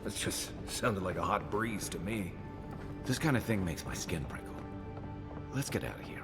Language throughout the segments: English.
It just sounded like a hot breeze to me. This kind of thing makes my skin prickle. Let's get out of here.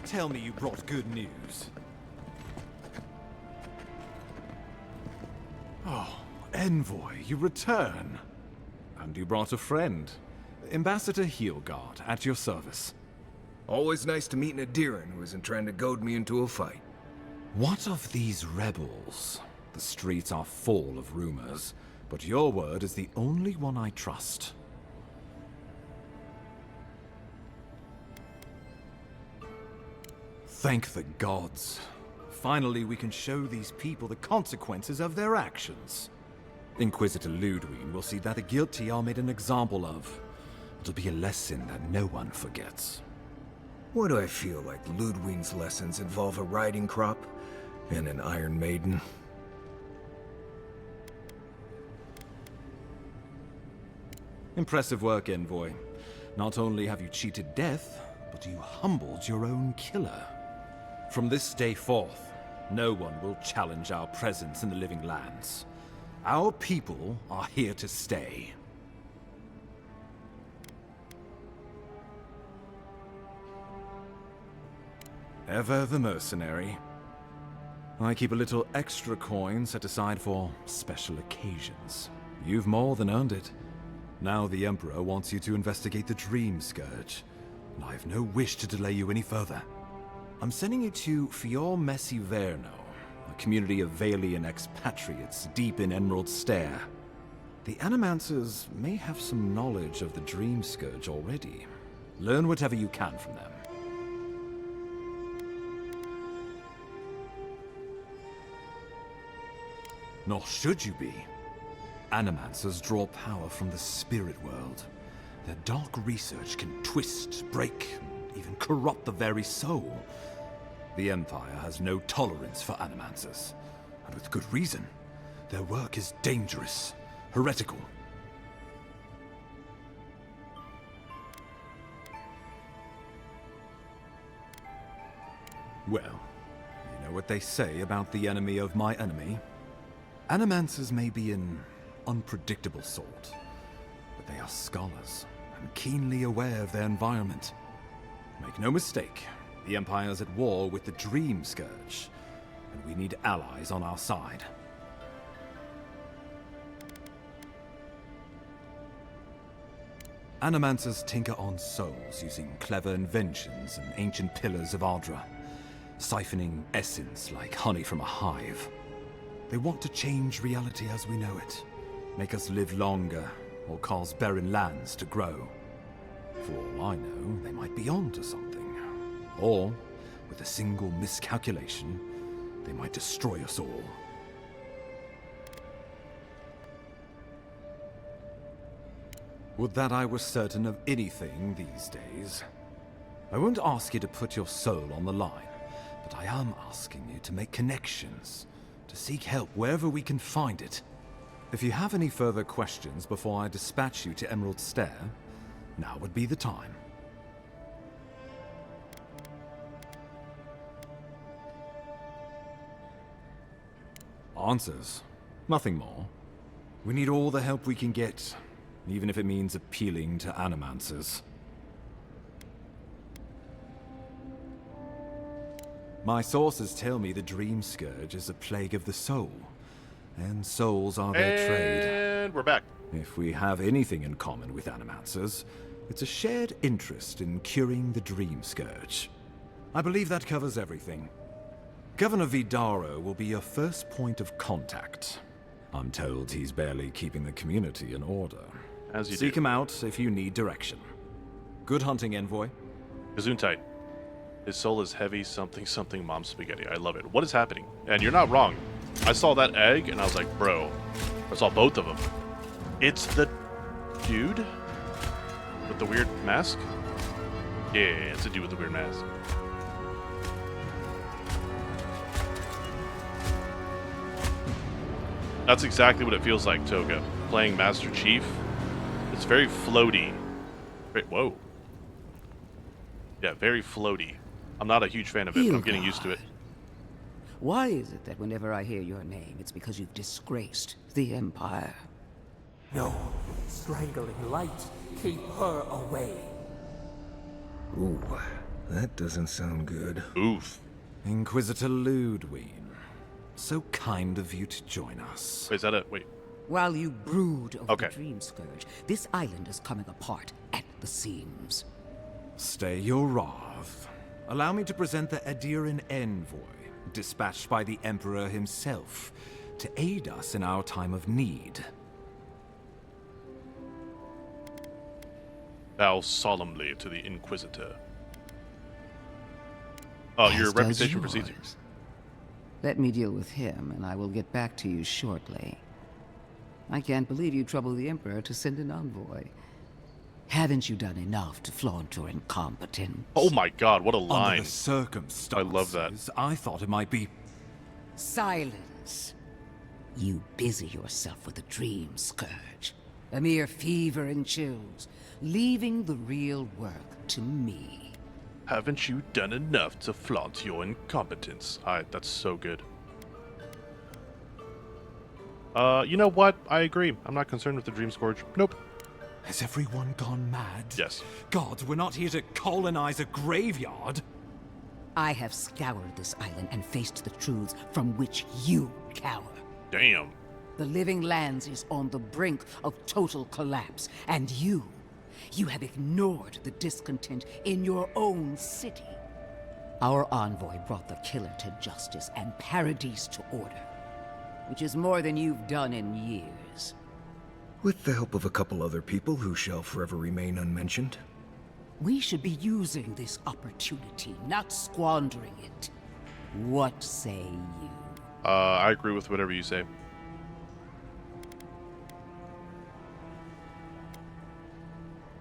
Tell me you brought good news. Oh, Envoy, you return. And you brought a friend. Ambassador Heelguard, at your service. Always nice to meet an Adiran who isn't trying to goad me into a fight. What of these rebels? The streets are full of rumors, but your word is the only one I trust. Thank the gods. Finally, we can show these people the consequences of their actions. Inquisitor Ludwig will see that the guilty are made an example of. It'll be a lesson that no one forgets. Why do I feel like Ludwig's lessons involve a riding crop and an Iron Maiden? Impressive work, Envoy. Not only have you cheated death, but you humbled your own killer. From this day forth, no one will challenge our presence in the living lands. Our people are here to stay. Ever the mercenary. I keep a little extra coin set aside for special occasions. You've more than earned it. Now the Emperor wants you to investigate the Dream Scourge, and I have no wish to delay you any further. I'm sending you to Fior Messi Verno, a community of Valian expatriates deep in Emerald Stair. The Animancers may have some knowledge of the Dream Scourge already. Learn whatever you can from them. Nor should you be. Animancers draw power from the spirit world. Their dark research can twist, break, and even corrupt the very soul. The Empire has no tolerance for Animancers, and with good reason. Their work is dangerous, heretical. Well, you know what they say about the enemy of my enemy? Animancers may be an unpredictable sort, but they are scholars and keenly aware of their environment. Make no mistake, the Empire's at war with the Dream Scourge, and we need allies on our side. Animancers tinker on souls using clever inventions and ancient pillars of Ardra, siphoning essence like honey from a hive. They want to change reality as we know it, make us live longer, or cause barren lands to grow. For all I know, they might be on to something. Or, with a single miscalculation, they might destroy us all. Would that I were certain of anything these days. I won't ask you to put your soul on the line, but I am asking you to make connections, to seek help wherever we can find it. If you have any further questions before I dispatch you to Emerald Stair, now would be the time. Answers. Nothing more. We need all the help we can get, even if it means appealing to Animancers. My sources tell me the Dream Scourge is a plague of the soul, and souls are their trade. And we're back. If we have anything in common with Animancers, it's a shared interest in curing the Dream Scourge. I believe that covers everything. Governor Vidaro will be your first point of contact. I'm told he's barely keeping the community in order. As you Seek do. him out if you need direction. Good hunting, Envoy. Gesundheit. His soul is heavy, something, something, mom spaghetti. I love it. What is happening? And you're not wrong. I saw that egg, and I was like, bro. I saw both of them. It's the dude with the weird mask? Yeah, it's the dude with the weird mask. That's exactly what it feels like, Toga. Playing Master Chief. It's very floaty. Wait, whoa. Yeah, very floaty. I'm not a huge fan of it, but I'm getting used to it. Why is it that whenever I hear your name, it's because you've disgraced the Empire? No, strangling light. Keep her away. Ooh, that doesn't sound good. Oof. Inquisitor Ludwig. So kind of you to join us. Wait, is that it? Wait. While you brood over Okay. the Dream Scourge, this island is coming apart at the seams. Stay your wrath. Allow me to present the Adiran Envoy, dispatched by the Emperor himself, to aid us in our time of need. Bow solemnly to the Inquisitor. Oh, your As does reputation precedes you. yours. Let me deal with him, and I will get back to you shortly. I can't believe you troubled the Emperor to send an envoy. Haven't you done enough to flaunt your incompetence? Oh my god, what a Under line. the circumstances, I love that. I thought it might be... Silence! You busy yourself with the Dream Scourge. A mere fever and chills, leaving the real work to me. Haven't you done enough to flaunt your incompetence? That's so good. You know what? I agree. I'm not concerned with the Dream Scourge. Nope. Has everyone gone mad? Yes. Gods, we're not here to colonize a graveyard. I have scoured this island and faced the truths from which you cower. Damn. The Living Lands is on the brink of total collapse, and you have ignored the discontent in your own city. Our envoy brought the killer to justice and Paradise to order, which is more than you've done in years. With the help of a couple other people who shall forever remain unmentioned. We should be using this opportunity, not squandering it. What say you? I agree with whatever you say.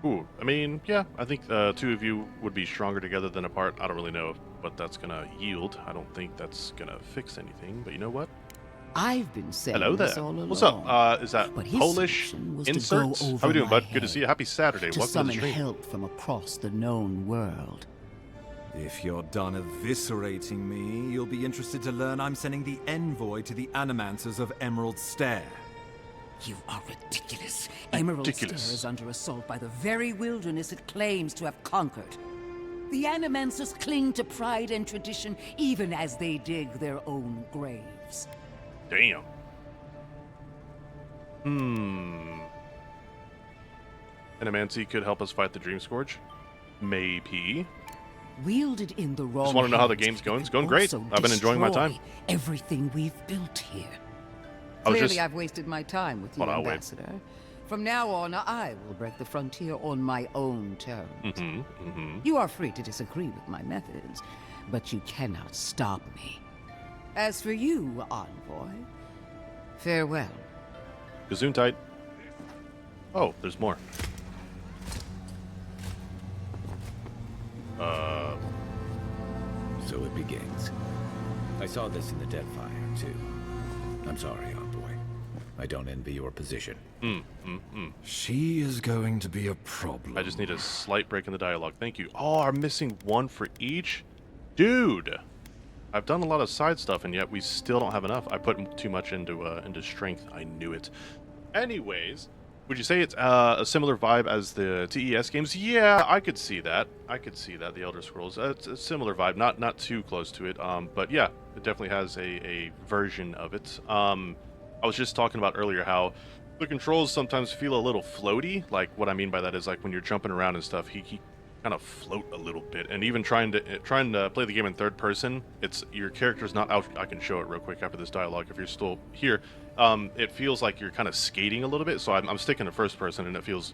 Ooh, I mean, yeah, I think two of you would be stronger together than apart. I don't really know what that's gonna yield. I don't think that's gonna fix anything, but you know what? I've been saying Hello there. this all along. What's up? Is that But his Polish solution was to inserts? go How we doing, over bud? my Good to see you. head, Happy Saturday. to Welcome to the summon stream. help from across the known world. If you're done eviscerating me, you'll be interested to learn I'm sending the envoy to the Animancers of Emerald Stair. You are ridiculous. Emerald Stair Ridiculous. is under assault by the very wilderness it claims to have conquered. The Animancers cling to pride and tradition even as they dig their own graves. Damn. Animancy could help us fight the Dream Scourge? Maybe. Wielded in the wrong Just want to know how the hands, game's it going. can It's going great. also I've been enjoying my destroy time. Everything we've built here. I was Clearly, just- I've wasted my time with you, Hold on, wait. Ambassador. From now on, I will break the frontier on my own terms. You are free to disagree with my methods, but you cannot stop me. As for you, Envoy, farewell. Gesundheit. Oh, there's more. So it begins. I saw this in the Deadfire, too. I'm sorry, Envoy. I don't envy your position. She is going to be a problem. I just need a slight break in the dialogue. Thank you. Oh, I'm missing one for each? Dude! I've done a lot of side stuff, and yet we still don't have enough. I put too much into strength. I knew it. Anyways, would you say it's a similar vibe as the TES games? Yeah, I could see that. I could see that, the Elder Scrolls. It's a similar vibe, not too close to it. But yeah, it definitely has a version of it. I was just talking about earlier how the controls sometimes feel a little floaty. Like, what I mean by that is, like, when you're jumping around and stuff, he kind of float a little bit. And even trying to play the game in third person, it's your character's not out. I can show it real quick after this dialogue if you're still here. It feels like you're kind of skating a little bit, so I'm sticking to first person, and it feels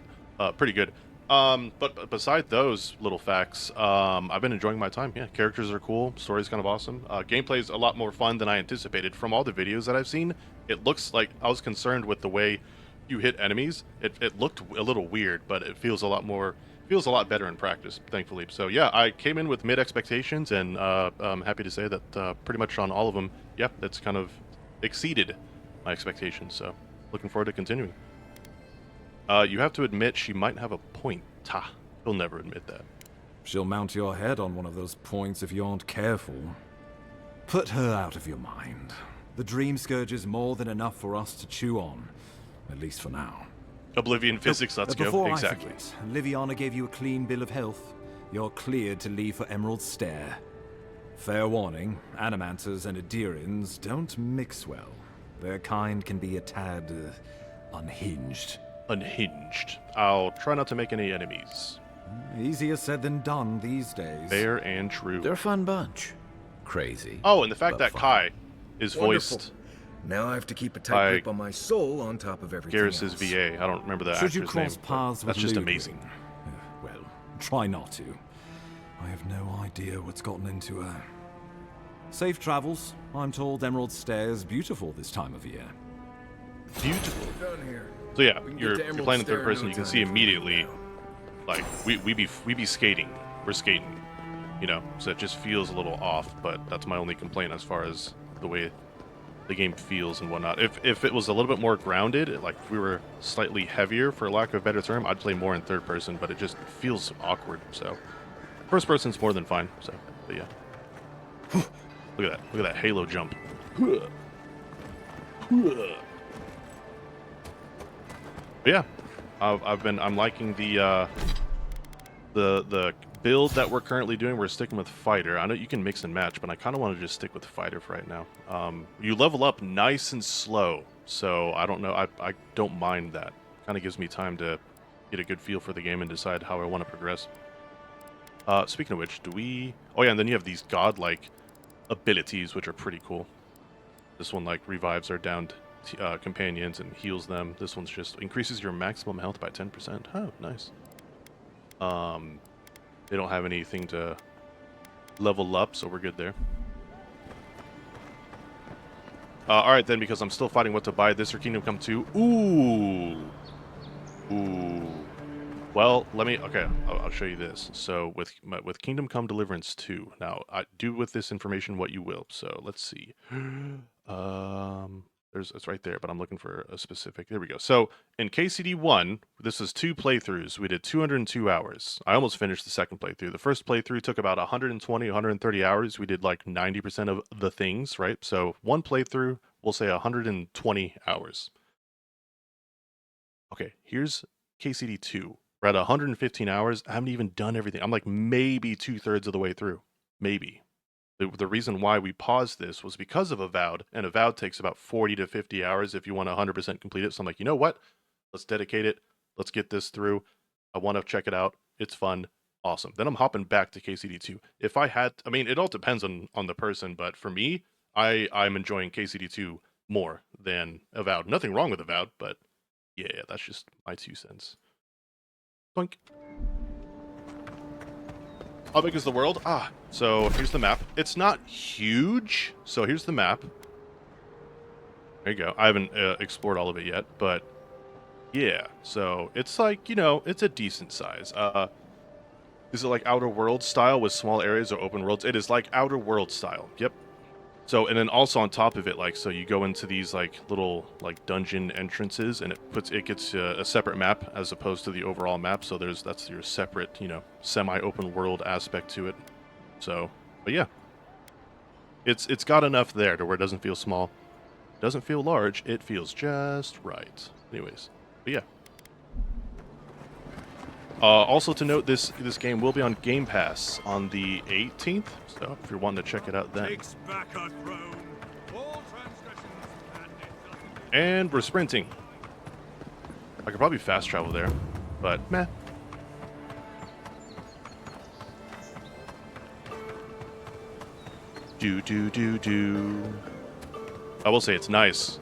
pretty good. But beside those little facts, I've been enjoying my time. Yeah, characters are cool, story's kind of awesome. Gameplay's a lot more fun than I anticipated. From all the videos that I've seen, it looks like I was concerned with the way you hit enemies. It looked a little weird, but it feels a lot better in practice, thankfully. So yeah, I came in with mid expectations, and I'm happy to say that pretty much on all of them, yeah, it's kind of exceeded my expectations. So looking forward to continuing. You have to admit she might have a point. Ta, he'll never admit that. She'll mount your head on one of those points if you aren't careful. Put her out of your mind. The Dream Scourge is more than enough for us to chew on, at least for now. Oblivion physics, let's go. Before Exactly. I forget, Liviana gave you a clean bill of health. You're cleared to leave for Emerald Stair. Fair warning, Animancers and Adirians don't mix well. Their kind can be a tad unhinged. Unhinged. I'll try not to make any enemies. Easier said than done these days. Fair and true. They're a fun bunch. Crazy. Oh, and the fact but that fun. Kai is Wonderful. voiced Now I have to keep a by tight grip on my soul on top of everything Garrus's else. VA. I don't remember the Should you actor's cross name. paths But with that's just Ludwig? amazing. Well, try not to. I have no idea what's gotten into her. Safe travels. I'm told Emerald Stair is beautiful this time of year. Beautiful. Done here. So yeah, We can get you're to Emerald playing in Stair third in person. no You can time see if we immediately, know. like we be skating. We're skating, you know. So it just feels a little off. But that's my only complaint as far as the way the game feels and whatnot. If it was a little bit more grounded, like if we were slightly heavier, for lack of a better term, I'd play more in third person. But it just feels awkward. So first person's more than fine. So, but yeah. Look at that! Look at that Halo jump. But yeah, I'm liking the build that we're currently doing. We're sticking with fighter. I know you can mix and match, but I kind of want to just stick with fighter for right now. You level up nice and slow, so I don't know. I don't mind that. Kind of gives me time to get a good feel for the game and decide how I want to progress. Speaking of which, do we... Oh yeah, and then you have these godlike abilities, which are pretty cool. This one, like, revives our downed companions and heals them. This one's just increases your maximum health by 10%. Oh, nice. They don't have anything to level up, so we're good there. Alright then, because I'm still fighting what to buy, this or Kingdom Come 2. Ooh! Ooh. Well, let me... Okay, I'll show you this. So, with Kingdom Come Deliverance 2, now, do with this information what you will. So, let's see. It's right there, but I'm looking for a specific... There we go. So, in KCD 1, this is 2 playthroughs. We did 202 hours. I almost finished the second playthrough. The first playthrough took about 120, 130 hours. We did like 90% of the things, right? So, one playthrough, we'll say 120 hours. Okay, here's KCD 2. We're at 115 hours. I haven't even done everything. I'm like maybe 2/3 of the way through. Maybe. The reason why we paused this was because of Avowed, and Avowed takes about 40 to 50 hours if you want to 100% complete it. So I'm like, you know what? Let's dedicate it. Let's get this through. I want to check it out. It's fun. Awesome. Then I'm hopping back to KCD 2. If I had... I mean, it all depends on the person, but for me, I'm enjoying KCD 2 more than Avowed. Nothing wrong with Avowed, but yeah, that's just my 2 cents. Boink. How big is the world? So here's the map. It's not huge. So here's the map. There you go. I haven't explored all of it yet, but yeah. So it's like, you know, it's a decent size. Is it like Outer Worlds style with small areas or open worlds? It is like Outer Worlds style. Yep. So, and then also on top of it, like, so you go into these like little like dungeon entrances, and it gets a separate map as opposed to the overall map. So that's your separate, you know, semi-open world aspect to it. So, but yeah, it's got enough there to where it doesn't feel small, it doesn't feel large, it feels just right. Anyways, but yeah. Also to note, this game will be on Game Pass on the 18th, so if you're wanting to check it out then. And we're sprinting. I could probably fast travel there, but meh. Do. I will say it's nice.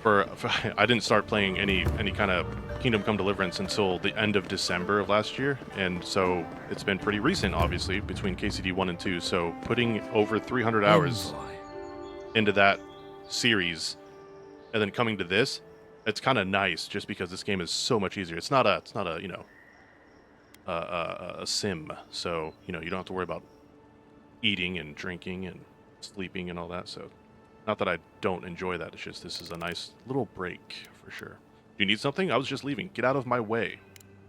I didn't start playing any kind of Kingdom Come Deliverance until the end of December of last year, and so it's been pretty recent, obviously, between KCD 1 and 2, so putting over 300 hours into that series, and then coming to this, it's kind of nice, just because this game is so much easier. It's not a you know, a sim, so, you know, you don't have to worry about eating and drinking and sleeping and all that, so not that I don't enjoy that, it's just this is a nice little break, for sure. Do you need something? I was just leaving. Get out of my way.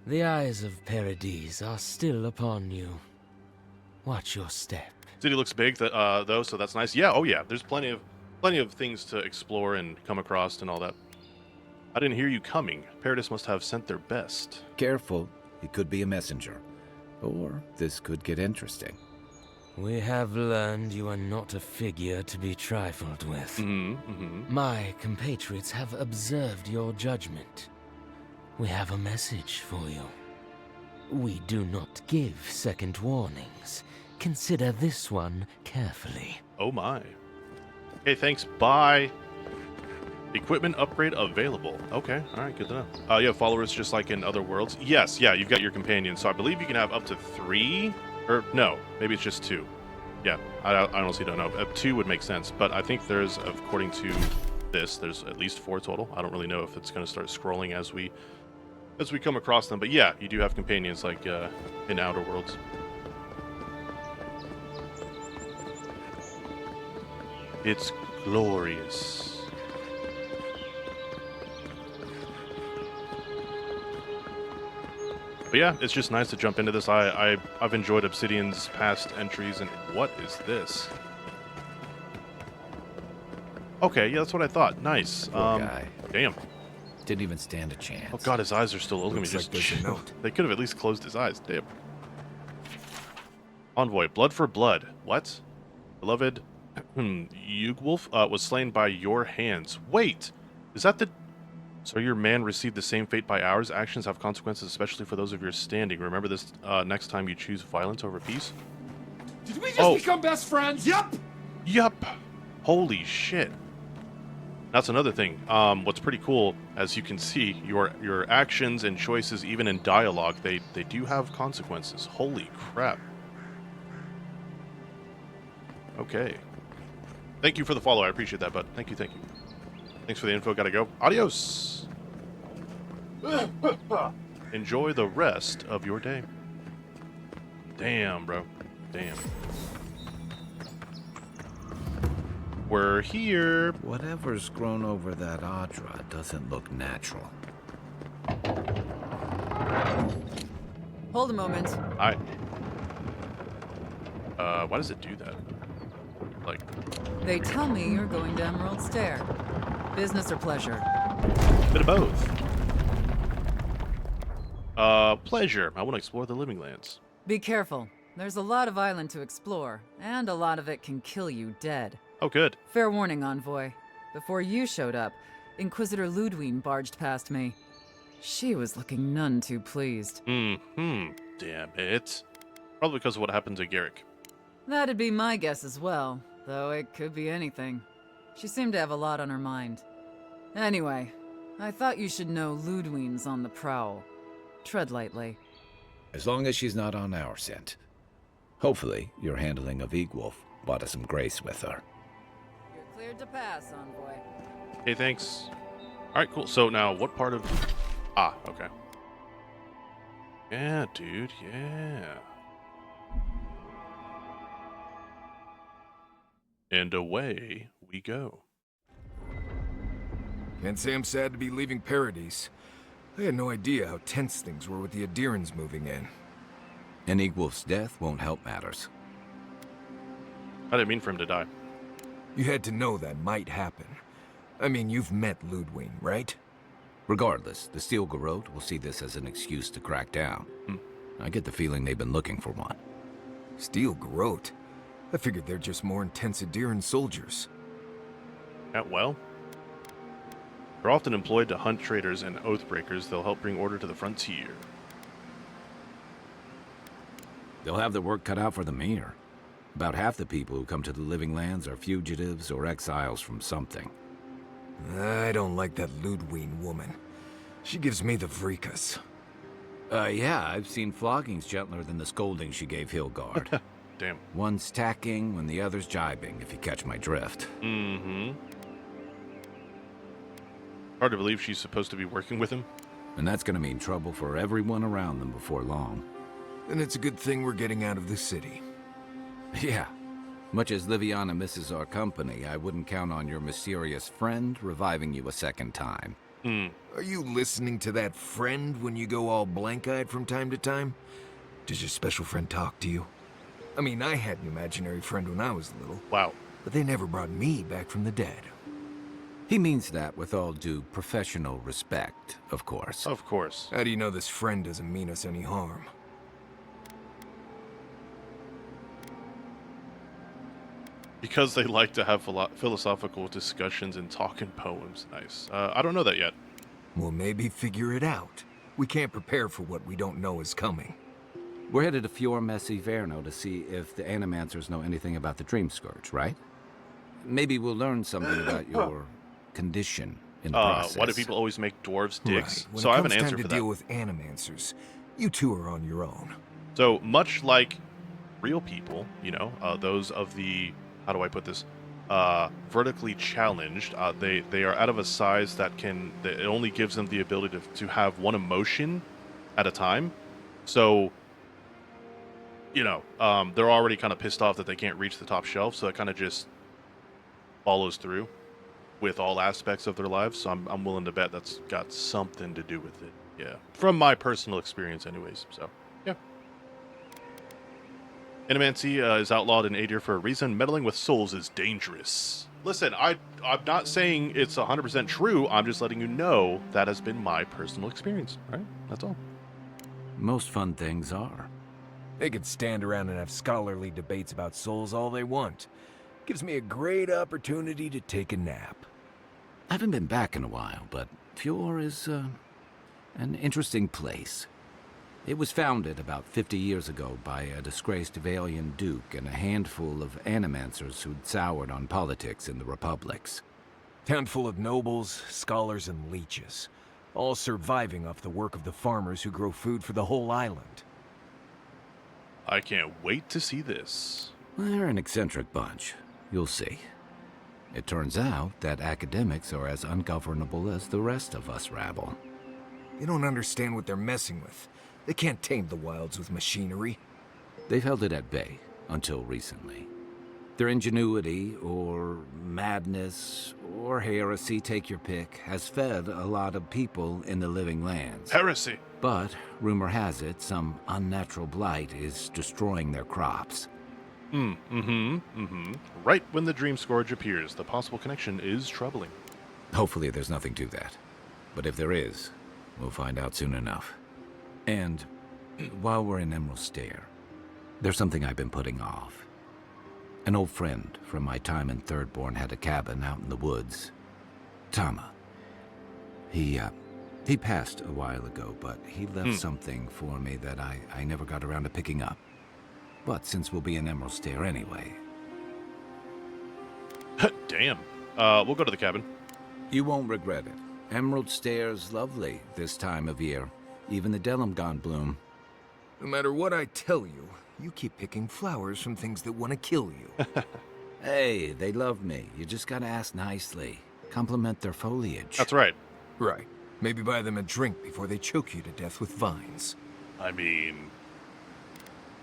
The eyes of Paradise are still upon you. Watch your step. City looks big, though, so that's nice. Yeah, oh yeah, there's plenty of things to explore and come across and all that. I didn't hear you coming. Paradise must have sent their best. Careful. It could be a messenger. Or this could get interesting. We have learned you are not a figure to be trifled with. My compatriots have observed your judgment. We have a message for you. We do not give second warnings. Consider this one carefully. Oh my. Okay, thanks. Bye. Equipment upgrade available. Okay, alright, good to know. You have followers just like in other worlds? Yes, yeah, you've got your companions. So I believe you can have up to 3. Or, no, maybe it's just 2. Yeah, I honestly don't know. 2 would make sense, but I think there's, according to this, there's at least 4 total. I don't really know if it's going to start scrolling as we come across them. But yeah, you do have companions like in Outer Worlds. It's glorious. But yeah, it's just nice to jump into this. I've enjoyed Obsidian's past entries, and what is this? Okay, yeah, that's what I thought. Nice. Poor guy. Damn. Didn't even stand a chance. Oh god, his eyes are still open. Looks like there's a note. They could have at least closed his eyes. Damn. Envoy, blood for blood. What? Beloved Yugwolf was slain by your hands. Wait, is that the So your man received the same fate by ours. Actions have consequences, especially for those of your standing. Remember this next time you choose violence over peace. Did we just become best friends? Yup! Yup. Holy shit. That's another thing. What's pretty cool, as you can see, your actions and choices, even in dialogue, they do have consequences. Holy crap. Okay. Thank you for the follow. I appreciate that, bud. Thank you, thank you. Thanks for the info. Gotta go. Adios. Enjoy the rest of your day. Damn, bro. Damn. We're here. Whatever's grown over that Audra doesn't look natural. Hold a moment. Why does it do that? Like, They tell me you're going to Emerald Stair. Business or pleasure? bit of both. Pleasure. I want to explore the living lands. Be careful. There's a lot of island to explore, and a lot of it can kill you dead. Oh, good. Fair warning, Envoy. Before you showed up, Inquisitor Ludwig barged past me. She was looking none too pleased. Damn it. Probably because of what happened to Garrick. That'd be my guess as well, though it could be anything. She seemed to have a lot on her mind. Anyway, I thought you should know Ludwig's on the prowl. Tread lightly. As long as she's not on our scent. Hopefully, your handling of Egwolf brought us some grace with her. You're cleared to pass, Envoy. Hey, thanks. Alright, cool. So now, what part of... Ah, okay. Yeah, dude, yeah. And away we go. Can't say I'm sad to be leaving Paradise. I had no idea how tense things were with the Adirans moving in. And Egwolf's death won't help matters. I didn't mean for him to die. You had to know that might happen. I mean, you've met Ludwig, right? Regardless, the Steel Garrote will see this as an excuse to crack down. I get the feeling they've been looking for one. Steel Garrote? I figured they're just more intense Adiran soldiers. Well, they're often employed to hunt traitors and oathbreakers. They'll help bring order to the frontier. They'll have their work cut out for them here. About half the people who come to the Living Lands are fugitives or exiles from something. I don't like that Ludwig woman. She gives me the freakus. Yeah, I've seen floggings gentler than the scolding she gave Hilgard. Damn. One's tacking when the other's jibing, if you catch my drift. Hard to believe she's supposed to be working with him. And that's gonna mean trouble for everyone around them before long. And it's a good thing we're getting out of the city. Yeah. Much as Liviana misses our company, I wouldn't count on your mysterious friend reviving you a second time. Are you listening to that friend when you go all blank-eyed from time to time? Does your special friend talk to you? I mean, I had an imaginary friend when I was little. Wow. But they never brought me back from the dead. He means that with all due professional respect, of course. Of course. How do you know this friend doesn't mean us any harm? Because they like to have philosophical discussions and talk in poems. Nice. I don't know that yet. Well, maybe figure it out. We can't prepare for what we don't know is coming. We're headed to Fior Messi Verno to see if the Animancers know anything about the Dream Scourge, right? Maybe we'll learn something about your condition in the process. Why do people always make dwarves dicks? Right. When So it I have an comes answer time for to that. deal with Animancers, you two are on your own. So much like real people, you know, those of the, how do I put this, vertically challenged, they are out of a size that it only gives them the ability to have one emotion at a time. So, you know, they're already kind of pissed off that they can't reach the top shelf, so it kind of just follows through with all aspects of their lives. So I'm willing to bet that's got something to do with it. Yeah, from my personal experience anyways. So, yeah. Animancy is outlawed in Adir for a reason. Meddling with souls is dangerous. Listen, I'm not saying it's 100% true. I'm just letting you know that has been my personal experience. All right? That's all. Most fun things are. They could stand around and have scholarly debates about souls all they want. Gives me a great opportunity to take a nap. I haven't been back in a while, but Fjord is an interesting place. It was founded about 50 years ago by a disgraced Valian duke and a handful of animancers who'd soured on politics in the republics. Town full of nobles, scholars, and leeches, all surviving off the work of the farmers who grow food for the whole island. I can't wait to see this. They're an eccentric bunch. You'll see. It turns out that academics are as ungovernable as the rest of us rabble. They don't understand what they're messing with. They can't tame the wilds with machinery. They've held it at bay, until recently. Their ingenuity, or madness, or heresy, take your pick, has fed a lot of people in the living lands. Heresy! But, rumor has it, some unnatural blight is destroying their crops. Right when the Dream Scourge appears, the possible connection is troubling. Hopefully there's nothing to that. But if there is, we'll find out soon enough. And while we're in Emerald Stair, there's something I've been putting off. An old friend from my time in Thirdborn had a cabin out in the woods. Tama. He passed a while ago, but he left something for me that I never got around to picking up. But since we'll be in Emerald Stair anyway... Damn. We'll go to the cabin. You won't regret it. Emerald Stair's lovely this time of year. Even the Delimgon bloom. No matter what I tell you, you keep picking flowers from things that want to kill you. Hey, they love me. You just gotta ask nicely. Compliment their foliage. That's right. Right. Maybe buy them a drink before they choke you to death with vines. I mean...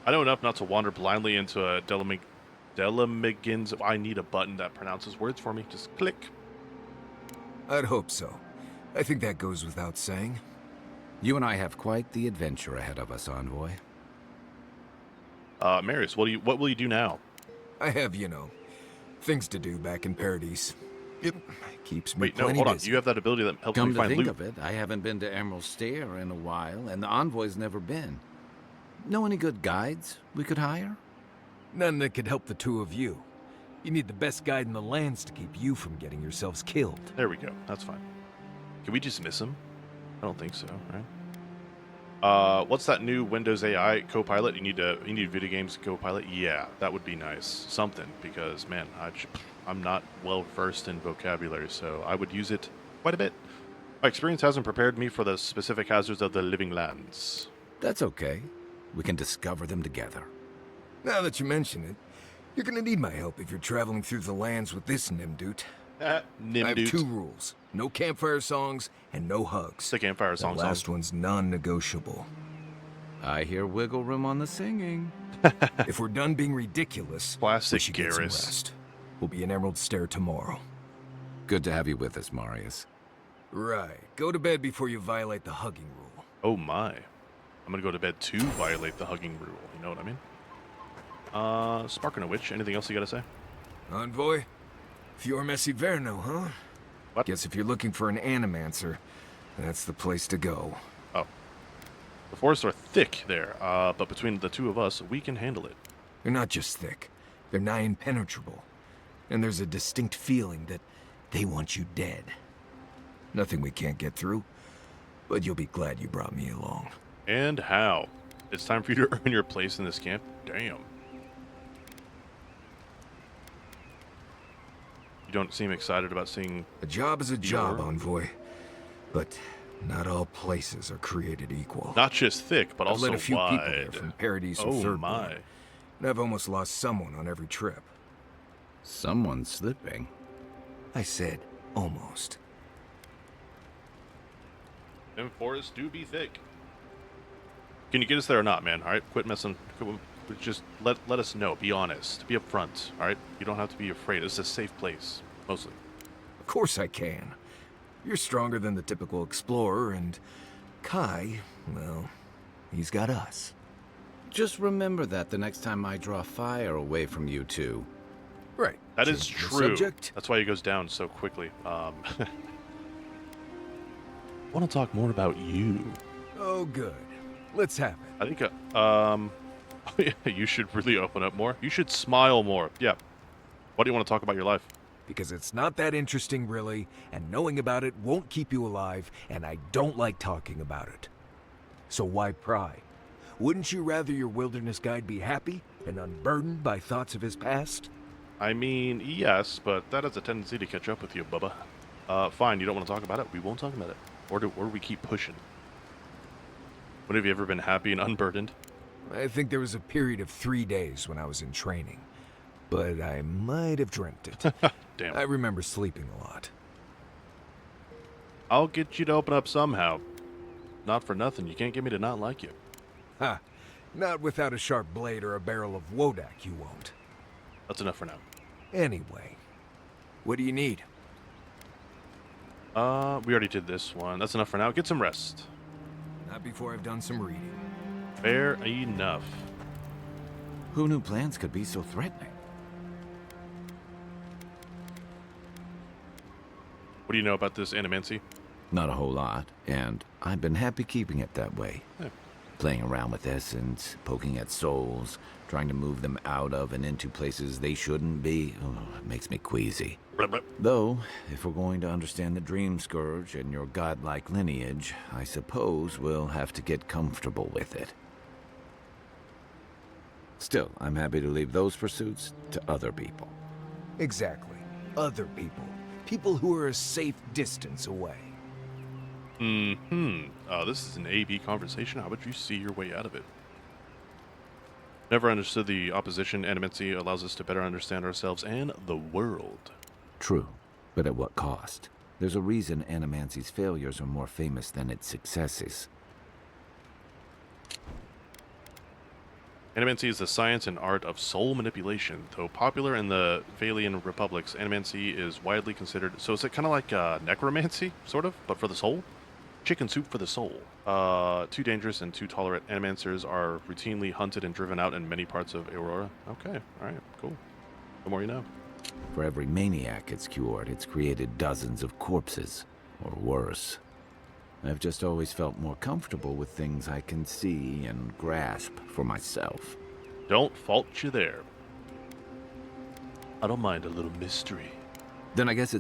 I know enough not to wander blindly into a Delimigin's... I need a button that pronounces words for me. Just click. I'd hope so. I think that goes without saying. You and I have quite the adventure ahead of us, Envoy. Marius, what will you do now? I have, things to do back in Paradise. It keeps me Wait, no, plenty hold on. busy. You have that ability that helps Come me to find think loot. of it, I haven't been to Emerald Stair in a while, and the Envoy's never been. Know any good guides we could hire? None that could help the two of you. You need the best guide in the lands to keep you from getting yourselves killed. There we go. That's fine. Can we just miss him? I don't think so, right? What's that new Windows AI Copilot? You need video games Copilot? Yeah, that would be nice. Something, because man, I'm not well versed in vocabulary, so I would use it quite a bit. My experience hasn't prepared me for the specific hazards of the living lands. That's okay. We can discover them together. Now that you mention it, you're gonna need my help if you're traveling through the lands with this Nimdoot. I have two rules. No campfire songs and no hugs. The campfire song. The last one's non-negotiable. I hear wiggle room on the singing. If we're done being ridiculous, Classic we should get some Garrus. rest. We'll be in Emerald Stair tomorrow. Good to have you with us, Marius. Right. Go to bed before you violate the hugging rule. Oh my. I'm gonna go to bed to violate the hugging rule. You know what I mean? Sparking a witch. Anything else you gotta say? Envoy? Fior Messiverno, huh? What? Guess if you're looking for an animancer, that's the place to go. Oh. The forests are thick there, but between the two of us, we can handle it. They're not just thick. They're nigh impenetrable. And there's a distinct feeling that they want you dead. Nothing we can't get through, but you'll be glad you brought me along. And how? It's time for you to earn your place in this camp? Damn. You don't seem excited about seeing... A job is a job, Fior. Envoy. But not all places are created equal. Not just thick, but I've also led a few wide. people there from Paradise or Oh Thirdborn, my. and I've almost lost someone on every trip. Someone's slipping. I said almost. Them forests do be thick. Can you get us there or not, man? All right, quit messing. Just let us know. Be honest. Be upfront. All right. You don't have to be afraid. It's a safe place, mostly. Of course I can. You're stronger than the typical explorer, and Kai, well, he's got us. Just remember that the next time I draw fire away from you two. Right. That is Change the true. Subject? That's why he goes down so quickly. I want to talk more about you. Oh, good. Let's have it. I think, you should really open up more. You should smile more. Yeah. What do you want to talk about your life? because it's not that interesting, really, and knowing about it won't keep you alive, and I don't like talking about it. So why pry? Wouldn't you rather your wilderness guide be happy and unburdened by thoughts of his past? I mean, yes, but that has a tendency to catch up with you, Bubba. Fine, you don't want to talk about it? We won't talk about it. Or do we keep pushing? When have you ever been happy and unburdened? I think there was a period of 3 days when I was in training, but I might have dreamt it. Damn. I remember sleeping a lot. I'll get you to open up somehow. Not for nothing, you can't get me to not like you. Ha! Not without a sharp blade or a barrel of Wodak, you won't. That's enough for now. Anyway, what do you need? We already did this one. That's enough for now. Get some rest. Not before I've done some reading. Fair enough. Who knew plans could be so threatening? What do you know about this animancy? Not a whole lot, and I've been happy keeping it that way. Yeah. Playing around with essence, poking at souls, trying to move them out of and into places they shouldn't be. Oh, it makes me queasy. Blah, blah. Though, if we're going to understand the Dream Scourge and your godlike lineage, I suppose we'll have to get comfortable with it. Still, I'm happy to leave those pursuits to other people. Exactly. Other people. People who are a safe distance away. This is an A-B conversation. How would you see your way out of it? Never understood the opposition. Animancy allows us to better understand ourselves and the world. True, but at what cost? There's a reason Animancy's failures are more famous than its successes. Animancy is the science and art of soul manipulation. Though popular in the Valian republics, animancy is widely considered... So is it kind of like necromancy, sort of, but for the soul? Chicken soup for the soul. Too dangerous and too tolerant animancers are routinely hunted and driven out in many parts of Aurora. Okay, alright, cool. The more you know. For every maniac it's cured, it's created dozens of corpses, or worse. I've just always felt more comfortable with things I can see and grasp for myself. Don't fault you there. I don't mind a little mystery. Then I guess it's